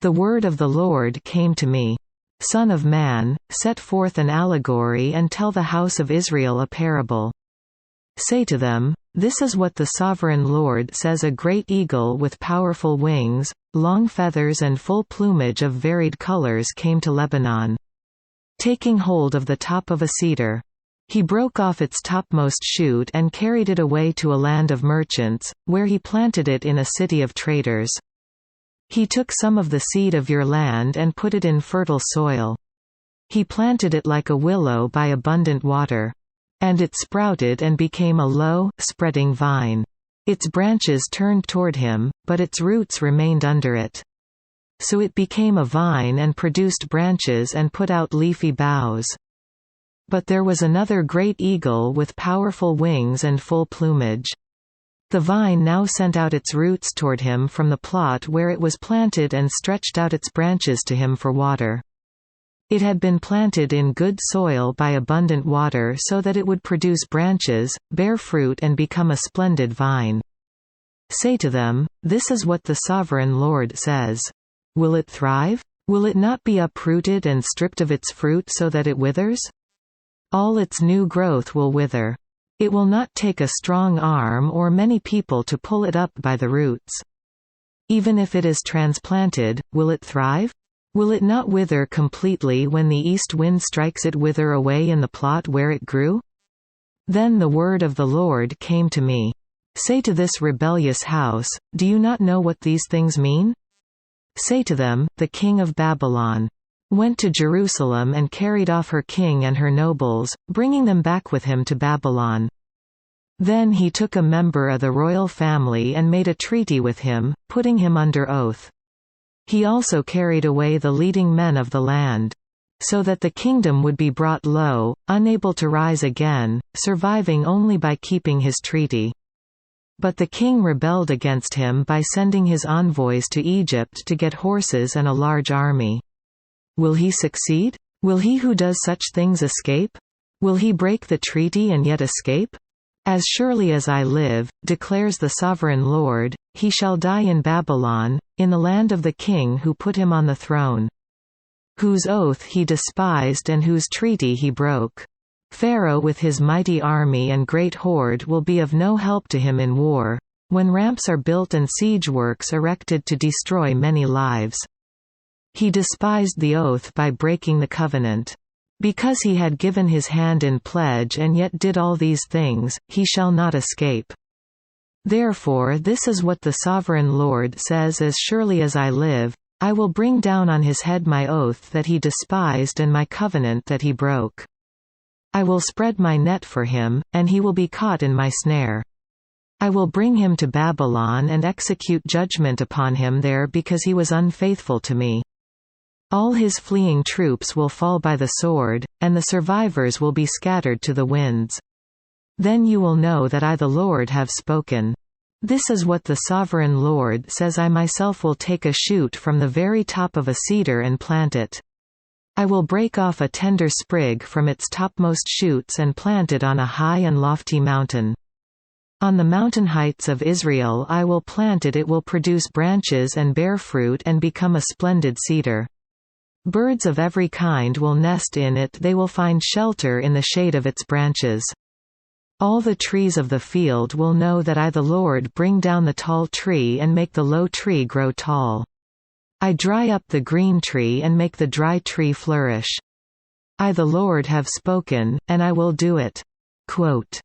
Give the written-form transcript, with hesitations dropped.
The word of the Lord came to me. Son of man, set forth an allegory and tell the house of Israel a parable. Say to them, this is what the sovereign Lord says: a great eagle with powerful wings, long feathers and full plumage of varied colors came to Lebanon. Taking hold of the top of a cedar, he broke off its topmost shoot and carried it away to a land of merchants, where he planted it in a city of traders. He took some of the seed of your land and put it in fertile soil. He planted it like a willow by abundant water. And it sprouted and became a low, spreading vine. Its branches turned toward him, but its roots remained under it. So it became a vine and produced branches and put out leafy boughs. But there was another great eagle with powerful wings and full plumage. The vine now sent out its roots toward him from the plot where it was planted and stretched out its branches to him for water. It had been planted in good soil by abundant water so that it would produce branches, bear fruit and become a splendid vine. Say to them, this is what the sovereign Lord says. Will it thrive? Will it not be uprooted and stripped of its fruit so that it withers? All its new growth will wither. It will not take a strong arm or many people to pull it up by the roots. Even if it is transplanted, will it thrive? Will it not wither completely when the east wind strikes it wither away in the plot where it grew? Then the word of the Lord came to me. Say to this rebellious house, do you not know what these things mean? Say to them, the king of Babylon went to Jerusalem and carried off her king and her nobles, bringing them back with him to Babylon. Then he took a member of the royal family and made a treaty with him, putting him under oath. He also carried away the leading men of the land. So that the kingdom would be brought low, unable to rise again, surviving only by keeping his treaty. But the king rebelled against him by sending his envoys to Egypt to get horses and a large army. Will he succeed? Will he who does such things escape? Will he break the treaty and yet escape? As surely as I live, declares the sovereign Lord, he shall die in Babylon, in the land of the king who put him on the throne, whose oath he despised and whose treaty he broke. Pharaoh with his mighty army and great horde will be of no help to him in war, when ramps are built and siege works erected to destroy many lives. He despised the oath by breaking the covenant. Because he had given his hand in pledge and yet did all these things, he shall not escape. Therefore this is what the sovereign Lord says: as surely as I live, I will bring down on his head my oath that he despised and my covenant that he broke. I will spread my net for him, and he will be caught in my snare. I will bring him to Babylon and execute judgment upon him there because he was unfaithful to me. All his fleeing troops will fall by the sword, and the survivors will be scattered to the winds. Then you will know that I the Lord have spoken. This is what the sovereign Lord says: I myself will take a shoot from the very top of a cedar and plant it. I will break off a tender sprig from its topmost shoots and plant it on a high and lofty mountain. On the mountain heights of Israel I will plant it. It will produce branches and bear fruit and become a splendid cedar. Birds of every kind will nest in it, they will find shelter in the shade of its branches. All the trees of the field will know that I the Lord bring down the tall tree and make the low tree grow tall. I dry up the green tree and make the dry tree flourish. I the Lord have spoken, and I will do it." Quote,